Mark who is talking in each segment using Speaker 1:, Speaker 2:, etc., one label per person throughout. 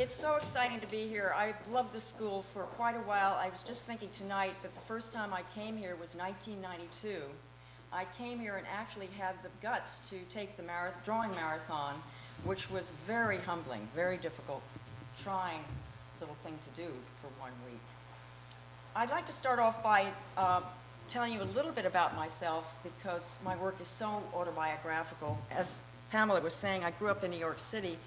Speaker 1: It's so exciting to be here. I've loved this school for quite a while. I was just thinking tonight that the first time I came here was 1992. I came here and actually had the guts to take the drawing marathon, which was very humbling, very difficult, trying little thing to do for 1 week. I'd like to start off by telling you a little bit about myself because my work is so autobiographical. As Pamela was saying, I grew up in New York City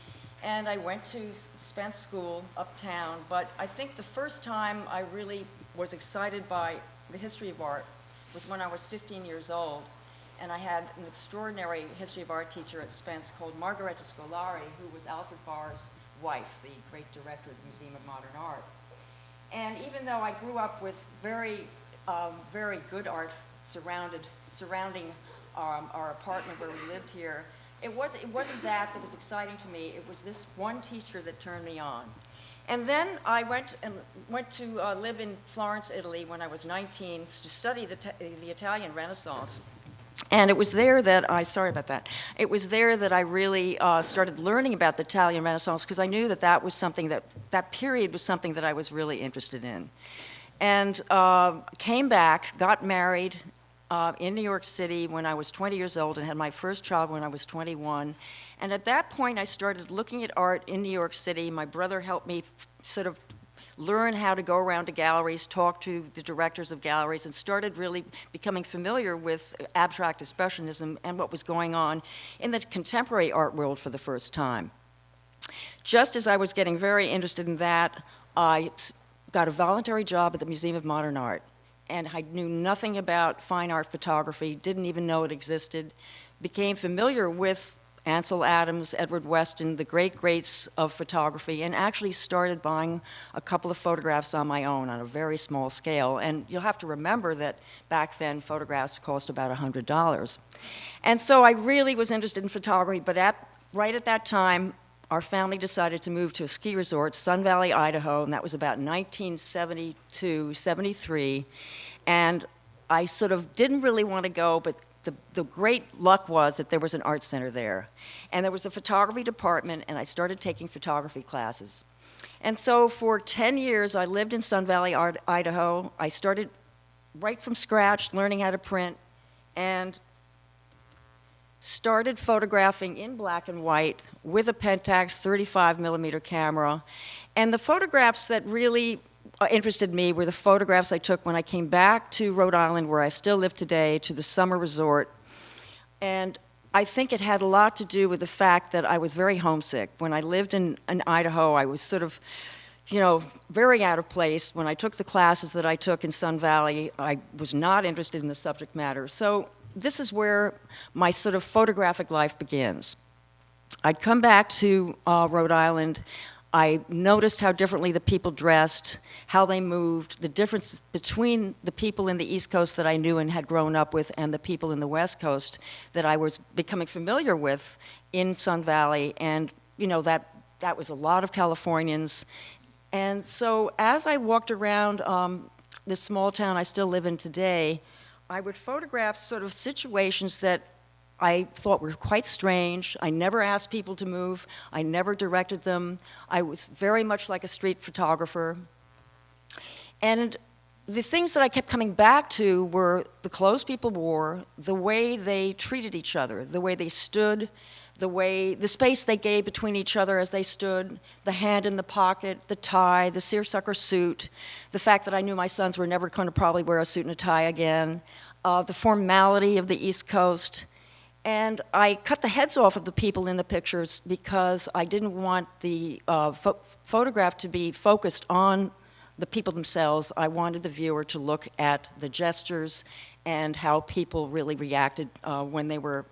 Speaker 1: and I went to Spence School uptown, but I think the first time I really was excited by the history of art was when I was 15 years old, and I had an extraordinary history of art teacher at Spence called Margareta Scolari, who was Alfred Barr's wife, the great director of the Museum of Modern Art. And even though I grew up with very good art surrounding our apartment where we lived here, it wasn't that was exciting to me. It was this one teacher that turned me on. And then I went to live in Florence, Italy when I was 19 to study the Italian Renaissance. And it was there that it was there that I really started learning about the Italian Renaissance because I knew that was something that period was something that I was really interested in. And came back, got married in New York City when I was 20 years old and had my first child when I was 21. And at that point, I started looking at art in New York City. My brother helped me sort of learn how to go around to galleries, talk to the directors of galleries, and started really becoming familiar with abstract expressionism and what was going on in the contemporary art world for the first time. Just as I was getting very interested in that, I got a voluntary job at the Museum of Modern Art. And I knew nothing about fine art photography, didn't even know it existed, became familiar with Ansel Adams, Edward Weston, the greats of photography, and actually started buying a couple of photographs on my own on a very small scale. And you'll have to remember that back then photographs cost about $100. And so I really was interested in photography, but right at that time, our family decided to move to a ski resort, Sun Valley, Idaho, and that was about 1972, 73. And I sort of didn't really want to go, but the great luck was that there was an art center there. And there was a photography department, and I started taking photography classes. And so for 10 years, I lived in Sun Valley, Idaho. I started right from scratch, learning how to print, and started photographing in black and white with a Pentax 35mm camera. And the photographs that really interested me were the photographs I took when I came back to Rhode Island, where I still live today, to the summer resort. And I think it had a lot to do with the fact that I was very homesick. When I lived in Idaho, I was sort of, very out of place. When I took the classes that I took in Sun Valley, I was not interested in the subject matter. So this is where my sort of photographic life begins. I'd come back to Rhode Island. I noticed how differently the people dressed, how they moved, the difference between the people in the East Coast that I knew and had grown up with and the people in the West Coast that I was becoming familiar with in Sun Valley. And, that was a lot of Californians. And so as I walked around this small town I still live in today, I would photograph sort of situations that I thought were quite strange. I never asked people to move. I never directed them. I was very much like a street photographer. And the things that I kept coming back to were the clothes people wore, the way they treated each other, the way they stood, the space they gave between each other as they stood, the hand in the pocket, the tie, the seersucker suit, the fact that I knew my sons were never going to probably wear a suit and a tie again, the formality of the East Coast. And I cut the heads off of the people in the pictures because I didn't want the photograph to be focused on the people themselves. I wanted the viewer to look at the gestures and how people really reacted when they were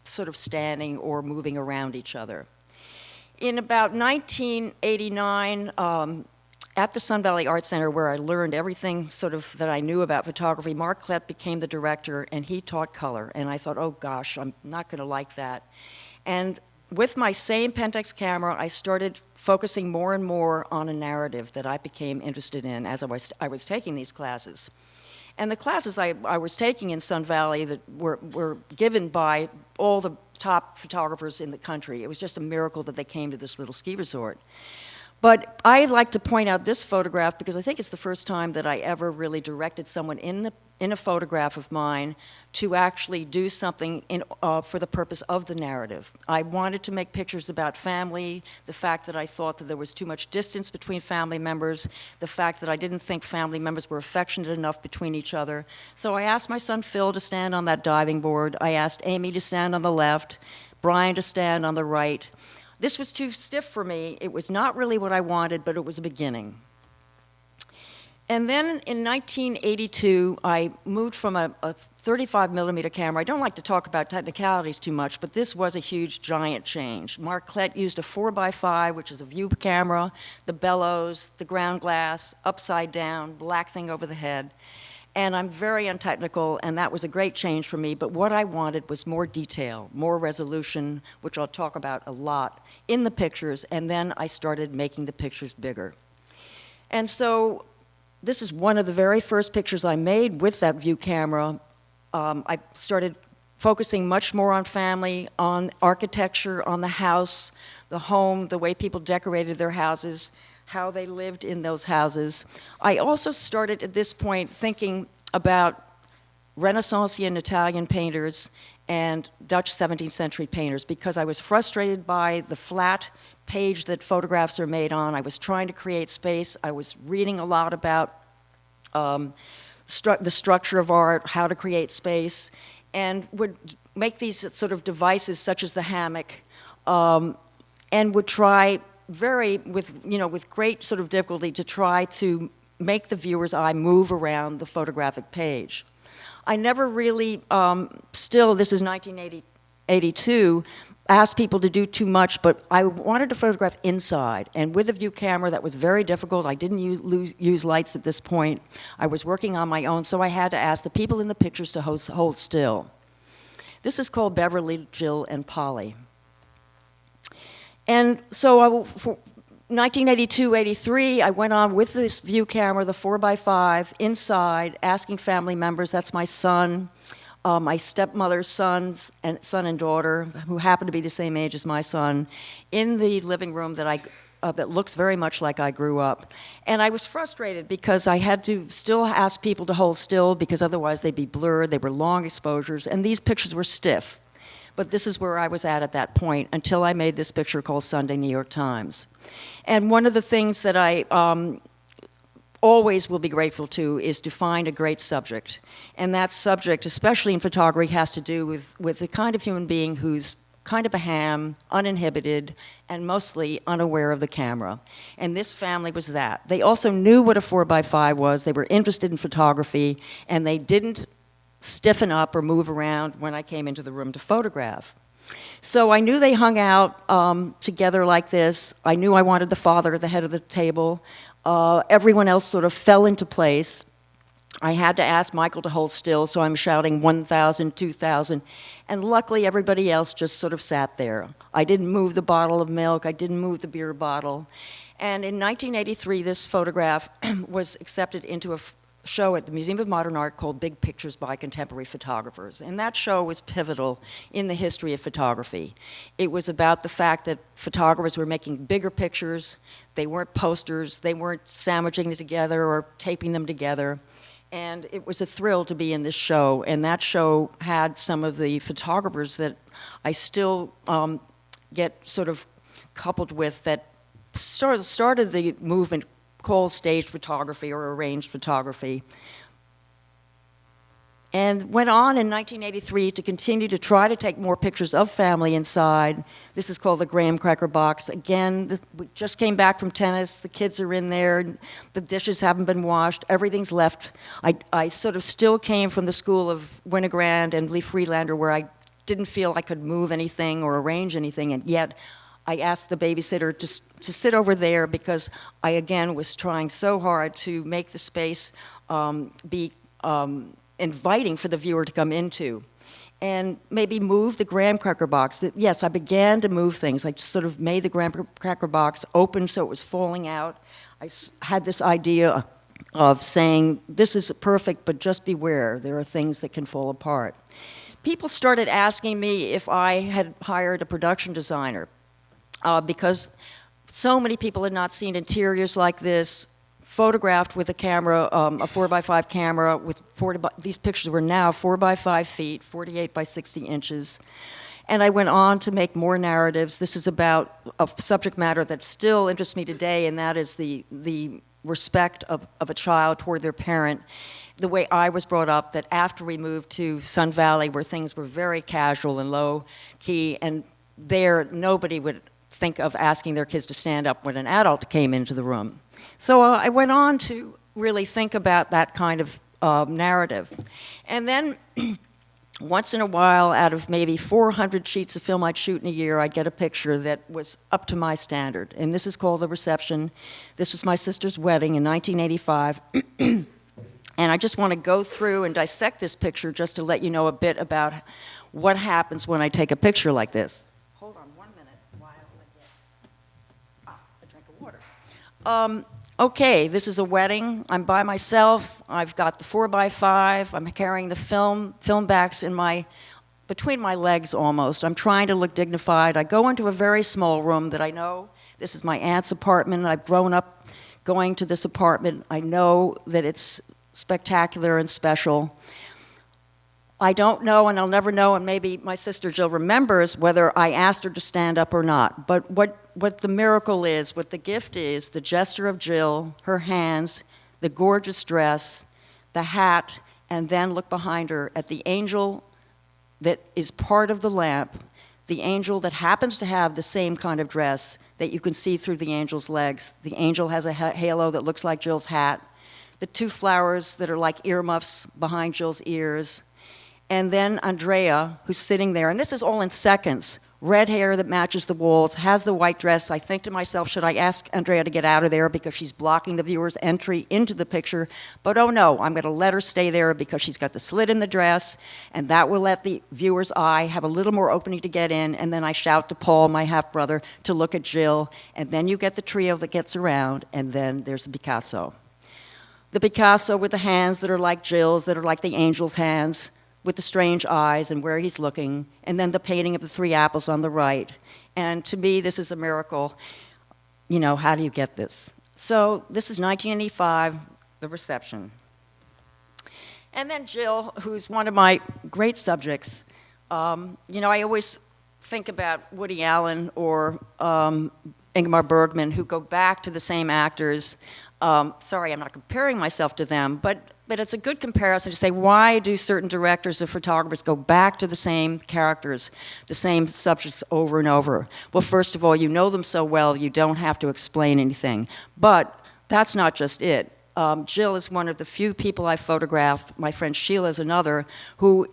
Speaker 1: sort of standing or moving around each other. In about 1989, at the Sun Valley Art Center, where I learned everything sort of that I knew about photography, Mark Klepp became the director, and he taught color. And I thought, oh gosh, I'm not going to like that. And with my same Pentax camera, I started focusing more and more on a narrative that I became interested in as I was taking these classes. And the classes I was taking in Sun Valley that were given by all the top photographers in the country. It was just a miracle that they came to this little ski resort. But I like to point out this photograph because I think it's the first time that I ever really directed someone in a photograph of mine to actually do something for the purpose of the narrative. I wanted to make pictures about family, the fact that I thought that there was too much distance between family members, the fact that I didn't think family members were affectionate enough between each other. So I asked my son Phil to stand on that diving board. I asked Amy to stand on the left, Brian to stand on the right. This was too stiff for me. It was not really what I wanted, but it was a beginning. And then in 1982, I moved from a 35 millimeter camera. I don't like to talk about technicalities too much, but this was a huge, giant change. Mark Klett used a 4x5, which is a view camera, the bellows, the ground glass, upside down, black thing over the head. And I'm very untechnical, and that was a great change for me, but what I wanted was more detail, more resolution, which I'll talk about a lot in the pictures, and then I started making the pictures bigger. And so this is one of the very first pictures I made with that view camera. I started focusing much more on family, on architecture, on the house, the home, the way people decorated their houses, how they lived in those houses. I also started at this point thinking about Renaissanceian Italian painters and Dutch 17th century painters because I was frustrated by the flat page that photographs are made on. I was trying to create space. I was reading a lot about the structure of art, how to create space, and would make these sort of devices such as the hammock, and would try with great sort of difficulty to try to make the viewer's eye move around the photographic page. I never really, still, this is 1982, asked people to do too much, but I wanted to photograph inside. And with a view camera, that was very difficult. I didn't use lights at this point. I was working on my own, so I had to ask the people in the pictures to hold still. This is called Beverly, Jill, and Polly. And so for 1982-83, I went on with this view camera, the 4x5, inside, asking family members, that's my son, my stepmother's son and daughter, who happened to be the same age as my son, in the living room that looks very much like I grew up. And I was frustrated because I had to still ask people to hold still because otherwise they'd be blurred, they were long exposures, and these pictures were stiff. But this is where I was at that point until I made this picture called Sunday New York Times. And one of the things that I always will be grateful to is to find a great subject. And that subject, especially in photography, has to do with the kind of human being who's kind of a ham, uninhibited, and mostly unaware of the camera. And this family was that. They also knew what a 4x5 was. They were interested in photography, and they didn't stiffen up or move around when I came into the room to photograph. So I knew they hung out together like this. I knew I wanted the father at the head of the table. Everyone else sort of fell into place. I had to ask Michael to hold still, so I'm shouting 1,000, 2,000, and luckily everybody else just sort of sat there. I didn't move the bottle of milk, I didn't move the beer bottle. And in 1983, this photograph was accepted into a show at the Museum of Modern Art called Big Pictures by Contemporary Photographers. And that show was pivotal in the history of photography. It was about the fact that photographers were making bigger pictures. They weren't posters. They weren't sandwiching them together or taping them together. And it was a thrill to be in this show. And that show had some of the photographers that I still get sort of coupled with that started the movement called staged photography or arranged photography, and went on in 1983 to continue to try to take more pictures of family inside. This is called the graham cracker box. Again, we just came back from tennis, the kids are in there, the dishes haven't been washed, everything's left. I sort of still came from the school of Winogrand and Lee Friedlander where I didn't feel I could move anything or arrange anything, and yet I asked the babysitter to sit over there because I, again, was trying so hard to make the space be inviting for the viewer to come into. And maybe move the graham cracker box. Yes, I began to move things. I just sort of made the graham cracker box open so it was falling out. I had this idea of saying, this is perfect, but just beware. There are things that can fall apart. People started asking me if I had hired a production designer. Because So many people had not seen interiors like this, photographed with a camera, a 4x5 camera with these pictures were now 4x5 feet, 48 by 60 inches. And I went on to make more narratives. This is about a subject matter that still interests me today, and that is the respect of a child toward their parent. The way I was brought up, that after we moved to Sun Valley, where things were very casual and low-key, and there nobody would think of asking their kids to stand up when an adult came into the room. So I went on to really think about that kind of narrative. And then once in a while, out of maybe 400 sheets of film I'd shoot in a year, I'd get a picture that was up to my standard. And this is called The Reception. This was my sister's wedding in 1985. And I just want to go through and dissect this picture just to let you know a bit about what happens when I take a picture like this. Hold on 1 minute while I get a drink of water. Okay, this is a wedding. I'm by myself. I've got the 4x5. I'm carrying the film backs between my legs almost. I'm trying to look dignified. I go into a very small room that I know. This is my aunt's apartment. I've grown up going to this apartment. I know that it's spectacular and special. I don't know, and I'll never know, and maybe my sister Jill remembers whether I asked her to stand up or not. But what the miracle is, what the gift is, the gesture of Jill, her hands, the gorgeous dress, the hat, and then look behind her at the angel that is part of the lamp, the angel that happens to have the same kind of dress that you can see through the angel's legs. The angel has a halo that looks like Jill's hat, the two flowers that are like earmuffs behind Jill's ears, and then Andrea, who's sitting there, and this is all in seconds, red hair that matches the walls, has the white dress. I think to myself, should I ask Andrea to get out of there because she's blocking the viewer's entry into the picture? But oh no, I'm going to let her stay there because she's got the slit in the dress, and that will let the viewer's eye have a little more opening to get in, and then I shout to Paul, my half-brother, to look at Jill, and then you get the trio that gets around, and then there's the Picasso. The Picasso with the hands that are like Jill's, that are like the angel's hands, with the strange eyes and where he's looking, and then the painting of the three apples on the right. And to me, this is a miracle. You know, how do you get this? So this is 1985, The Reception. And then Jill, who's one of my great subjects. You know, I always think about Woody Allen or Ingmar Bergman, who go back to the same actors. Sorry, I'm not comparing myself to them, but it's a good comparison to say, why do certain directors or photographers go back to the same characters, the same subjects over and over? Well, first of all, you know them so well, you don't have to explain anything. But that's not just it. Jill is one of the few people I photographed, my friend Sheila is another, who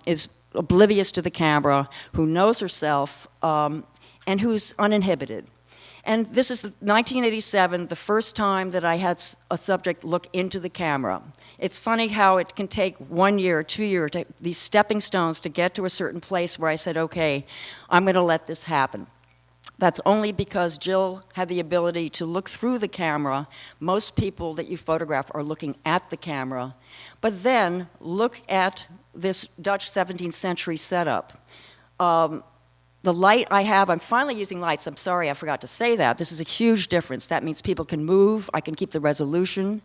Speaker 1: is oblivious to the camera, who knows herself, and who's uninhibited. And this is 1987, the first time that I had a subject look into the camera. It's funny how it can take 1 year, 2 years, these stepping stones to get to a certain place where I said, okay, I'm going to let this happen. That's only because Jill had the ability to look through the camera. Most people that you photograph are looking at the camera. But then look at this Dutch 17th century setup. The light I have, I'm finally using lights. I'm sorry, I forgot to say that. This is a huge difference. That means people can move. I can keep the resolution.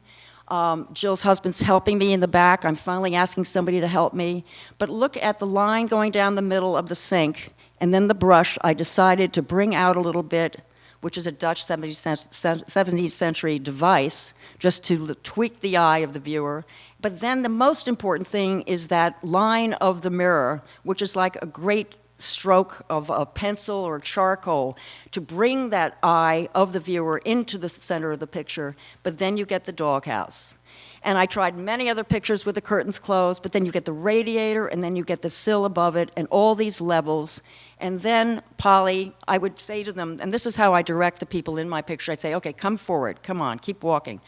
Speaker 1: Jill's husband's helping me in the back. I'm finally asking somebody to help me. But look at the line going down the middle of the sink, and then the brush I decided to bring out a little bit, which is a Dutch 17th century device, just to tweak the eye of the viewer. But then the most important thing is that line of the mirror, which is like a great stroke of a pencil or charcoal to bring that eye of the viewer into the center of the picture, but then you get the doghouse. And I tried many other pictures with the curtains closed, but then you get the radiator, and then you get the sill above it, and all these levels. And then, Polly, I would say to them, and this is how I direct the people in my picture, I'd say, okay, come forward, come on, keep walking.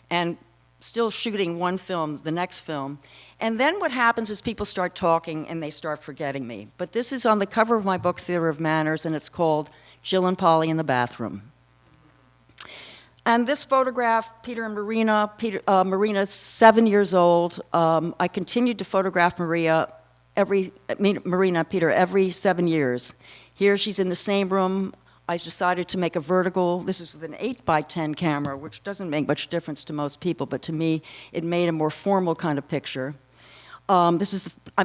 Speaker 1: And still shooting one film, the next film. And then what happens is people start talking and they start forgetting me. But this is on the cover of my book, Theater of Manners, and it's called Jill and Polly in the Bathroom. And this photograph, Peter and Marina, Marina's 7 years old. I continued to photograph Marina, Peter, every 7 years. Here she's in the same room I decided to make a vertical. This is with an 8x10 camera, which doesn't make much difference to most people, but to me, it made a more formal kind of picture. I'm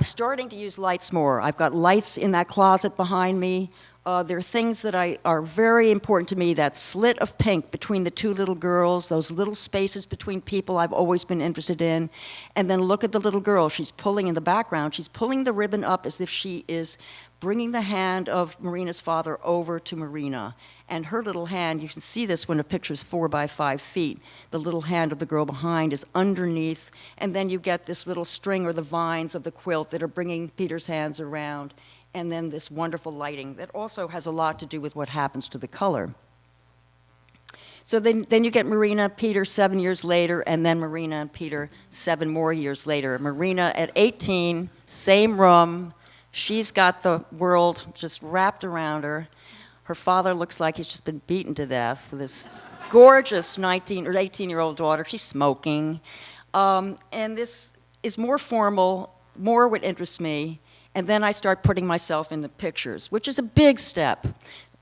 Speaker 1: starting to use lights more. I've got lights in that closet behind me. There are things that are very important to me. That slit of pink between the two little girls, those little spaces between people I've always been interested in. And then look at the little girl. She's pulling in the background. She's pulling the ribbon up as if she is bringing the hand of Marina's father over to Marina. And her little hand, you can see this when a picture's 4 by 5 feet. The little hand of the girl behind is underneath, and then you get this little string or the vines of the quilt that are bringing Peter's hands around, and then this wonderful lighting that also has a lot to do with what happens to the color. So then you get Marina, Peter 7 years later, and then Marina and Peter 7 more years later. Marina at 18, same room. She's got the world just wrapped around her. Her father looks like he's just been beaten to death with this gorgeous 19 or 18-year-old daughter. She's smoking. And this is more formal, more what interests me. And then I start putting myself in the pictures, which is a big step.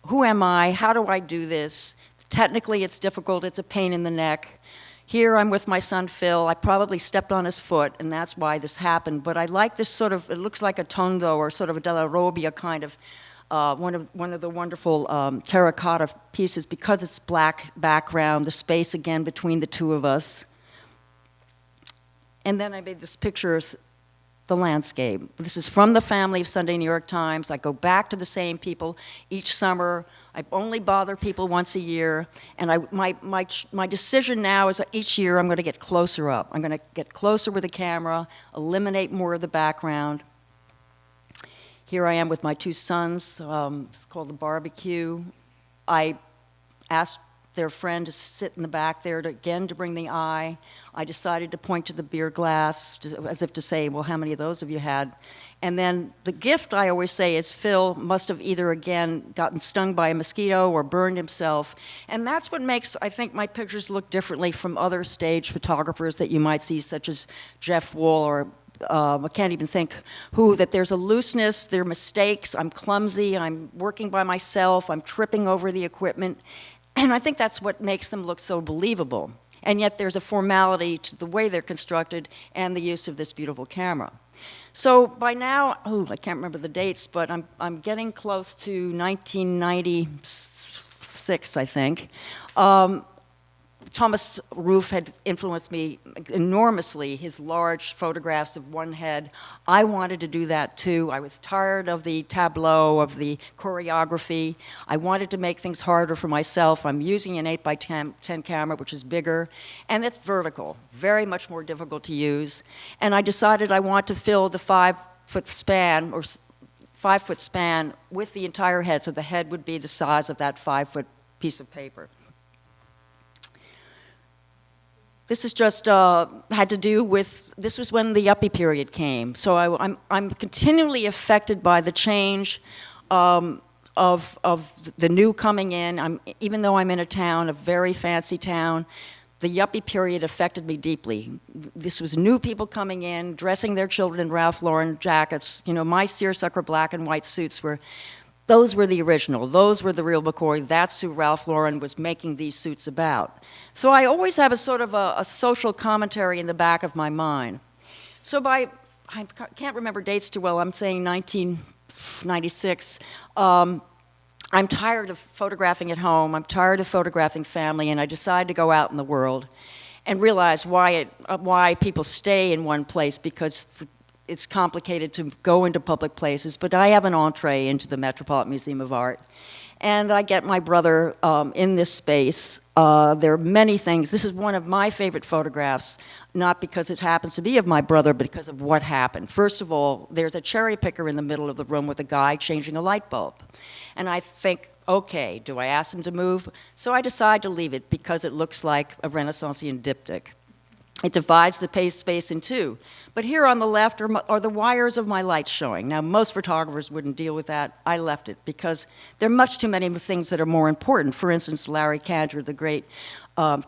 Speaker 1: Who am I? How do I do this? Technically, it's difficult. It's a pain in the neck. Here I'm with my son Phil. I probably stepped on his foot, and that's why this happened. But I like this sort of, it looks like a tondo or sort of a della robbia kind of, one of the wonderful terracotta pieces because it's black background, the space again between the two of us. And then I made this picture, the landscape. This is from the family of Sunday New York Times. I go back to the same people each summer. I only bother people once a year, and my decision now is that each year I'm going to get closer up. I'm going to get closer with the camera, eliminate more of the background. Here I am with my 2 sons. It's called the barbecue. I asked their friend to sit in the back there to bring the eye. I decided to point to the beer glass as if to say, well, how many of those have you had? And then the gift, I always say, is Phil must have either, again, gotten stung by a mosquito or burned himself. And that's what makes, I think, my pictures look differently from other stage photographers that you might see, such as Jeff Wall or I can't even think who, that there's a looseness, there are mistakes, I'm clumsy, I'm working by myself, I'm tripping over the equipment. And I think that's what makes them look so believable. And yet there's a formality to the way they're constructed and the use of this beautiful camera. So by now, I can't remember the dates, but I'm getting close to 1996, I think. Thomas Roof had influenced me enormously, his large photographs of one head. I wanted to do that too. I was tired of the tableau, of the choreography. I wanted to make things harder for myself. I'm using an 8x10 camera, which is bigger, and it's vertical, very much more difficult to use. And I decided I want to fill the 5-foot span, or 5-foot span, with the entire head, so the head would be the size of that 5-foot piece of paper. This is just had to do with, this was when the yuppie period came. So I'm continually affected by the change of the new coming in. Even though I'm in a town, a very fancy town, the yuppie period affected me deeply. This was new people coming in, dressing their children in Ralph Lauren jackets. You know, my seersucker black and white suits those were the original. Those were the real McCoy. That's who Ralph Lauren was making these suits about. So I always have a sort of a social commentary in the back of my mind. So I can't remember dates too well, I'm saying 1996, I'm tired of photographing at home, I'm tired of photographing family, and I decided to go out in the world and realize why people stay in one place, because it's complicated to go into public places, but I have an entree into the Metropolitan Museum of Art. And I get my brother in this space. There are many things. This is one of my favorite photographs, not because it happens to be of my brother, but because of what happened. First of all, there's a cherry picker in the middle of the room with a guy changing a light bulb. And I think, okay, do I ask him to move? So I decide to leave it because it looks like a Renaissancean diptych. It divides the space in two. But here on the left are the wires of my lights showing. Now, most photographers wouldn't deal with that. I left it because there are much too many things that are more important. For instance, Larry Kanter, the great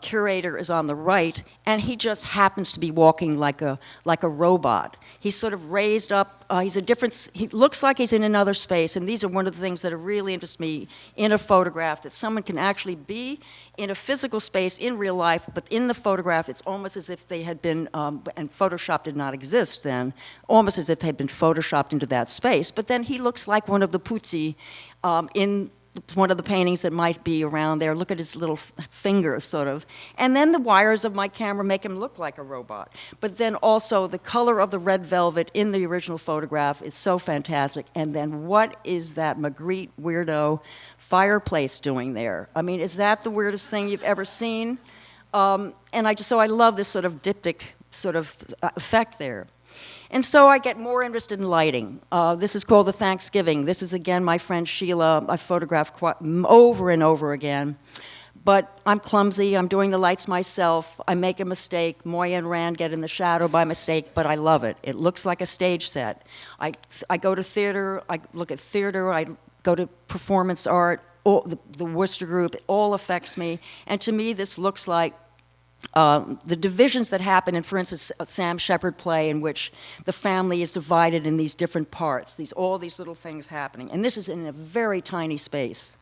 Speaker 1: curator is on the right, and he just happens to be walking like a robot. He's sort of raised up, he looks like he's in another space, and these are one of the things that really interest me in a photograph, that someone can actually be in a physical space in real life, but in the photograph it's almost as if they had been, and Photoshop did not exist then, almost as if they had been photoshopped into that space. But then he looks like one of the Puzzi in one of the paintings that might be around there. Look at his little fingers, sort of. And then the wires of my camera make him look like a robot. But then also the color of the red velvet in the original photograph is so fantastic. And then what is that Magritte weirdo fireplace doing there? I mean, is that the weirdest thing you've ever seen? And so I love this sort of diptych sort of effect there. And so I get more interested in lighting. This is called the Thanksgiving. This is, again, my friend Sheila. I photographed over and over again. But I'm clumsy. I'm doing the lights myself. I make a mistake. Moya and Rand get in the shadow by mistake, but I love it. It looks like a stage set. I go to theater. I look at theater. I go to performance art. The Worcester group, it all affects me. And to me, this looks like the divisions that happen in, for instance, a Sam Shepard play in which the family is divided in these different parts, all these little things happening. And this is in a very tiny space.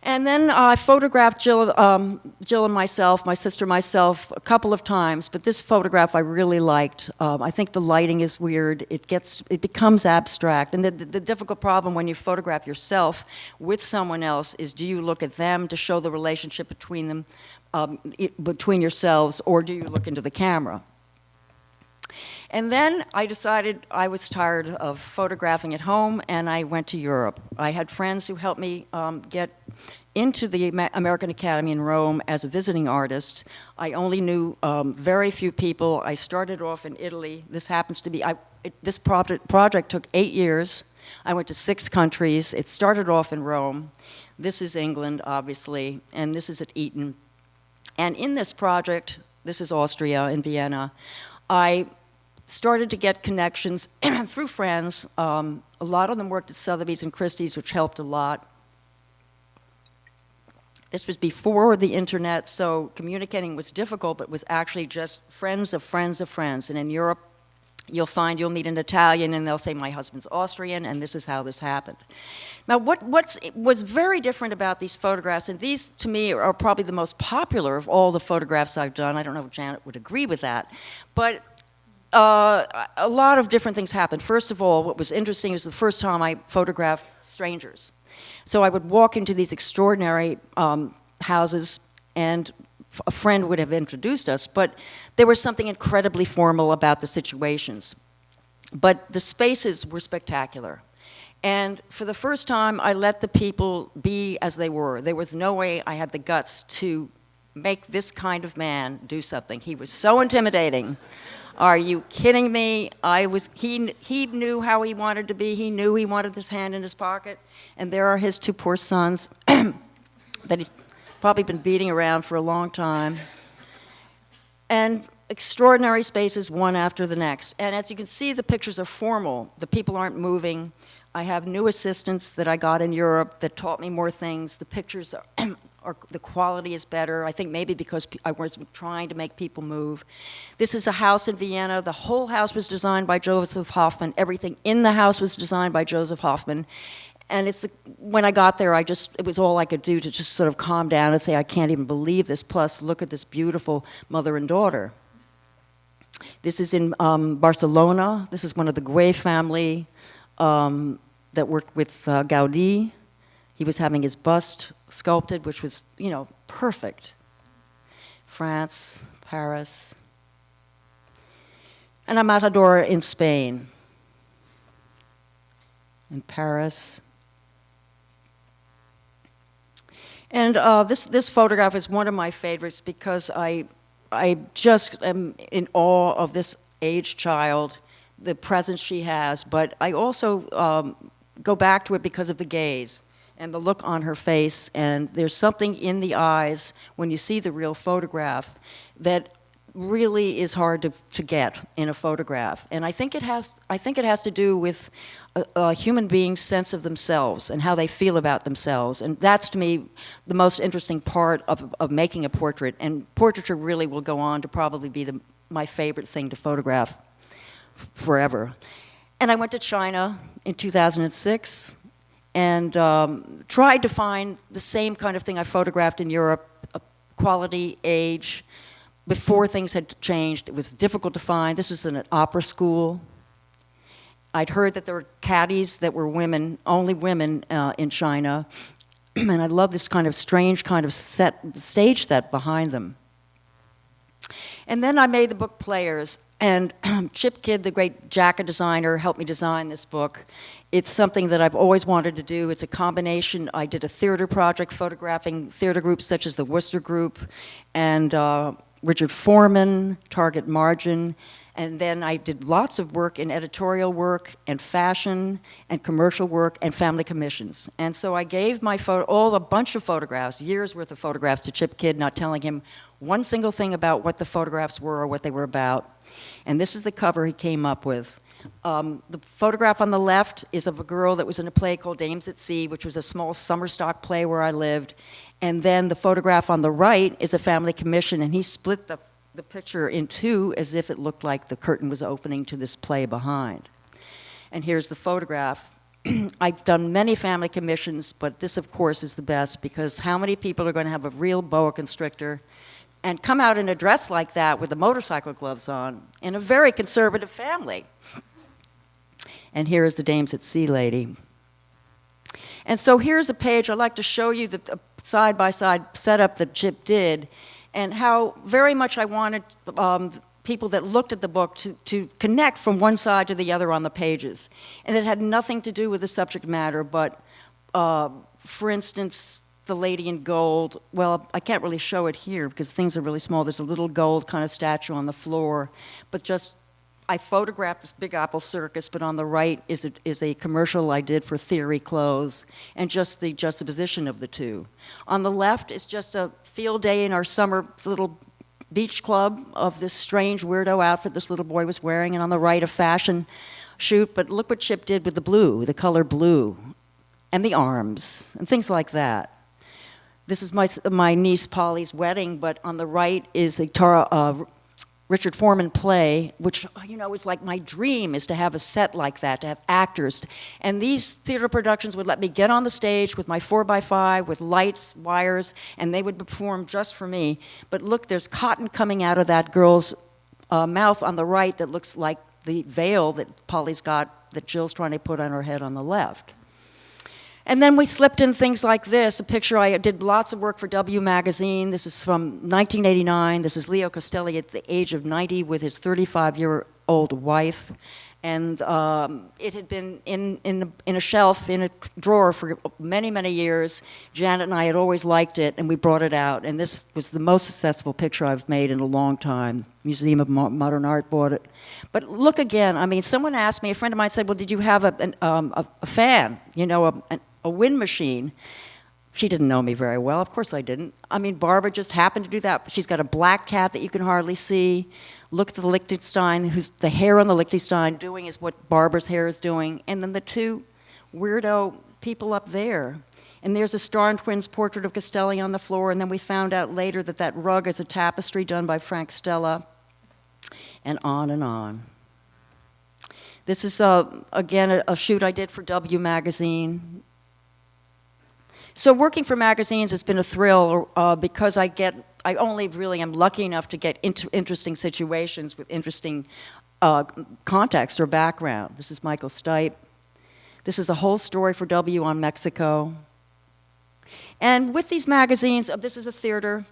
Speaker 1: And then I photographed Jill and myself, my sister and myself, a couple of times, but this photograph I really liked. I think the lighting is weird. It becomes abstract. And the difficult problem when you photograph yourself with someone else is, do you look at them to show the relationship between them, between yourselves, or do you look into the camera? And then I decided I was tired of photographing at home, and I went to Europe. I had friends who helped me get into the American Academy in Rome as a visiting artist. I only knew very few people. I started off in Italy. This happens to be, this project took 8 years. I went to 6 countries. It started off in Rome. This is England, obviously, and this is at Eton. And in this project, this is Austria, in Vienna, I started to get connections through friends. A lot of them worked at Sotheby's and Christie's, which helped a lot. This was before the internet, so communicating was difficult, but was actually just friends of friends of friends. And in Europe, you'll meet an Italian, and they'll say, my husband's Austrian, and this is how this happened. Now, what was very different about these photographs, and these, to me, are probably the most popular of all the photographs I've done. I don't know if Janet would agree with that. But a lot of different things happened. First of all, what was interesting was the first time I photographed strangers. So I would walk into these extraordinary houses, and a friend would have introduced us, but there was something incredibly formal about the situations. But the spaces were spectacular. And for the first time, I let the people be as they were. There was no way I had the guts to make this kind of man do something. He was so intimidating. Are you kidding me? He knew how he wanted to be. He knew he wanted his hand in his pocket. And there are his 2 poor sons that he's probably been beating around for a long time. And extraordinary spaces, one after the next. And as you can see, the pictures are formal. The people aren't moving. I have new assistants that I got in Europe that taught me more things. The pictures the quality is better. I think maybe because I was trying to make people move. This is a house in Vienna. The whole house was designed by Joseph Hoffman. Everything in the house was designed by Joseph Hoffman. And when I got there, it was all I could do to just sort of calm down and say, I can't even believe this. Plus, look at this beautiful mother and daughter. This is in Barcelona. This is one of the Guay family that worked with Gaudí. He was having his bust sculpted, which was, perfect. France, Paris. And a matador in Spain. In Paris. And this photograph is one of my favorites because I just am in awe of this aged child, the presence she has, but I also go back to it because of the gaze and the look on her face, and there's something in the eyes when you see the real photograph that really is hard to get in a photograph. And I think it has to do with a human being's sense of themselves and how they feel about themselves. And that's, to me, the most interesting part of making a portrait. And portraiture really will go on to probably be my favorite thing to photograph forever. And I went to China in 2006 and tried to find the same kind of thing I photographed in Europe, quality, age, before things had changed. It was difficult to find. This was in an opera school. I'd heard that there were caddies that were women, only women in China, and I love this kind of strange kind of stage set behind them. And then I made the book Players, and Chip Kidd, the great jacket designer, helped me design this book. It's something that I've always wanted to do. It's a combination. I did a theater project photographing theater groups such as the Worcester Group and Richard Foreman, Target Margin, and then I did lots of work in editorial work and fashion and commercial work and family commissions. And so I gave my a bunch of photographs, years worth of photographs to Chip Kidd, not telling him one single thing about what the photographs were or what they were about. And this is the cover he came up with. The photograph on the left is of a girl that was in a play called Dames at Sea, which was a small summer stock play where I lived. And then the photograph on the right is a family commission, and he split the picture in two as if it looked like the curtain was opening to this play behind. And here's the photograph. I've done many family commissions, but this, of course, is the best, because how many people are going to have a real boa constrictor and come out in a dress like that with the motorcycle gloves on in a very conservative family? And here is the Dames at Sea lady. And so here's a page. I'd like to show you the side-by-side setup that Chip did and how very much I wanted people that looked at the book to connect from one side to the other on the pages. And it had nothing to do with the subject matter, but for instance, the lady in gold, well, I can't really show it here because things are really small. There's a little gold kind of statue on the floor, but just I photographed this Big Apple Circus, but on the right is a commercial I did for Theory Clothes, and just the juxtaposition of the two. On the left is just a field day in our summer little beach club of this strange weirdo outfit this little boy was wearing, and on the right a fashion shoot, but look what Chip did with the blue, the color blue, and the arms, and things like that. This is my niece Polly's wedding, but on the right is a Richard Foreman play, which, you know, is like my dream, is to have a set like that, to have actors. And these theater productions would let me get on the stage with my 4x5, with lights, wires, and they would perform just for me. But look, there's cotton coming out of that girl's mouth on the right that looks like the veil that Polly's got, that Jill's trying to put on her head on the left. And then we slipped in things like this, a picture. I did lots of work for W Magazine. This is from 1989. This is Leo Castelli at the age of 90 with his 35-year-old wife. And it had been in a shelf, in a drawer for many, many years. Janet and I had always liked it, and we brought it out. And this was the most successful picture I've made in a long time. Museum of Modern Art bought it. But look again, I mean, someone asked me, a friend of mine said, well, did you have a fan, you know, a wind machine? She didn't know me very well. Of course I didn't. I mean, Barbara just happened to do that. She's got a black cat that you can hardly see. Look at the Lichtenstein, who's the hair on the Lichtenstein doing is what Barbara's hair is doing. And then the two weirdo people up there. And there's the Star and Twins portrait of Castelli on the floor. And then we found out later that that rug is a tapestry done by Frank Stella. And on and on. This is, again, a shoot I did for W Magazine. So working for magazines has been a thrill because I only really am lucky enough to get interesting situations with interesting context or background. This is Michael Stipe. This is a whole story for W on Mexico. And with these magazines, this is a theater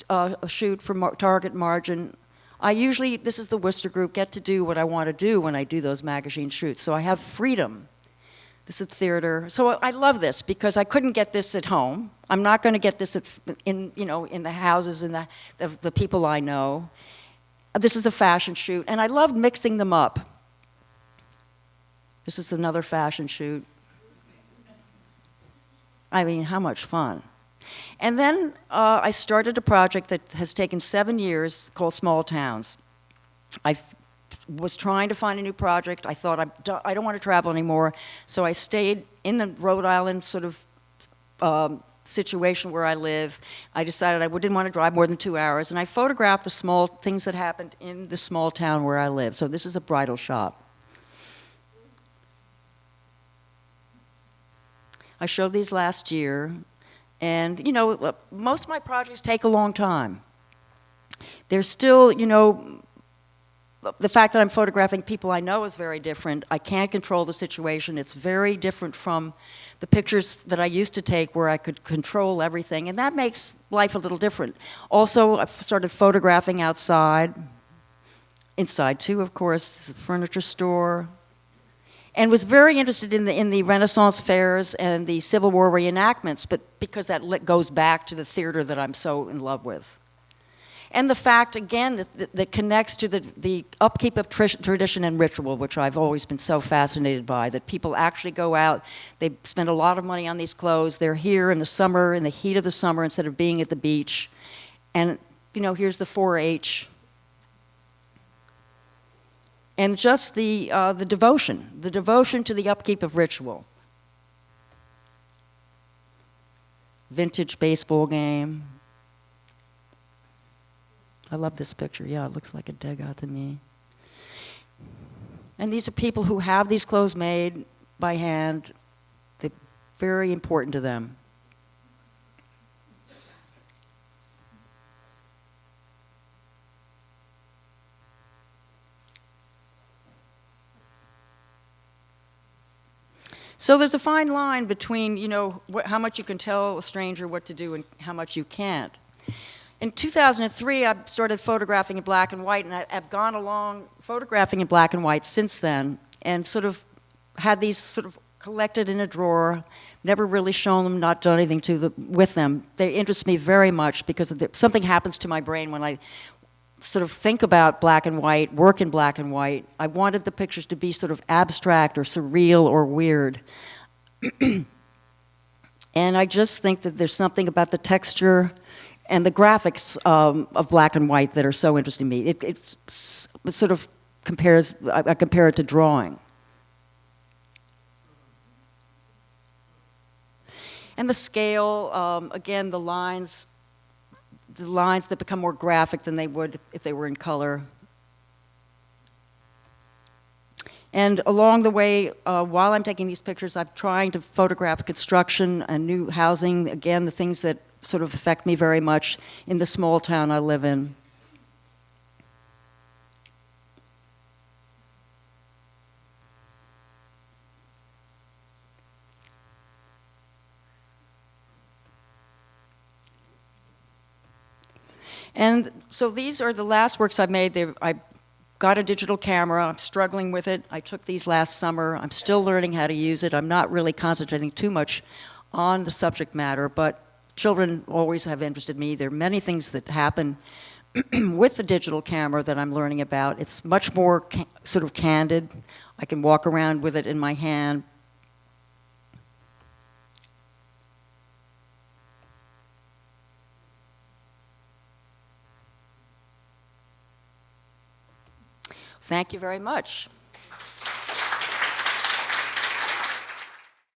Speaker 1: a shoot for Target Margin. I usually, this is the Worcester Group, get to do what I want to do when I do those magazine shoots. So I have freedom. This is theater. So I love this because I couldn't get this at home. I'm not going to get this in the houses and the people I know. This is a fashion shoot, and I love mixing them up. This is another fashion shoot. I mean, how much fun. And then I started a project that has taken 7 years called Small Towns. I was trying to find a new project. I thought, I don't want to travel anymore, so I stayed in the Rhode Island sort of situation where I live. I decided I didn't want to drive more than 2 hours, and I photographed the small things that happened in the small town where I live. So this is a bridal shop. I showed these last year, and you know, most of my projects take a long time. They're still, you know, the fact that I'm photographing people I know is very different. I can't control the situation. It's very different from the pictures that I used to take where I could control everything, and that makes life a little different. Also, I've started photographing outside, inside too, of course. There's a furniture store, and was very interested in the Renaissance fairs and the Civil War reenactments, but because that goes back to the theater that I'm so in love with. And the fact, again, that connects to the upkeep of tradition and ritual, which I've always been so fascinated by, that people actually go out, they spend a lot of money on these clothes, they're here in the summer, in the heat of the summer, instead of being at the beach. And, you know, here's the 4-H. And just the devotion to the upkeep of ritual. Vintage baseball game. I love this picture. Yeah, it looks like a Degas to me. And these are people who have these clothes made by hand. They're very important to them. So there's a fine line between, you know, how much you can tell a stranger what to do and how much you can't. In 2003, I started photographing in black and white, and I've gone along photographing in black and white since then, and sort of had these sort of collected in a drawer, never really shown them, not done anything with them. They interest me very much because something happens to my brain when I sort of think about black and white, work in black and white. I wanted the pictures to be sort of abstract or surreal or weird. And I just think that there's something about the texture and the graphics of black and white that are so interesting to me. It sort of compares, I compare it to drawing. And the scale, again, the lines that become more graphic than they would if they were in color. And along the way, while I'm taking these pictures, I'm trying to photograph construction and new housing, again, the things that sort of affect me very much in the small town I live in. And so these are the last works I've made. I got a digital camera. I'm struggling with it. I took these last summer. I'm still learning how to use it. I'm not really concentrating too much on the subject matter, but children always have interested me. There are many things that happen with the digital camera that I'm learning about. It's much more sort of candid. I can walk around with it in my hand. Thank you very much.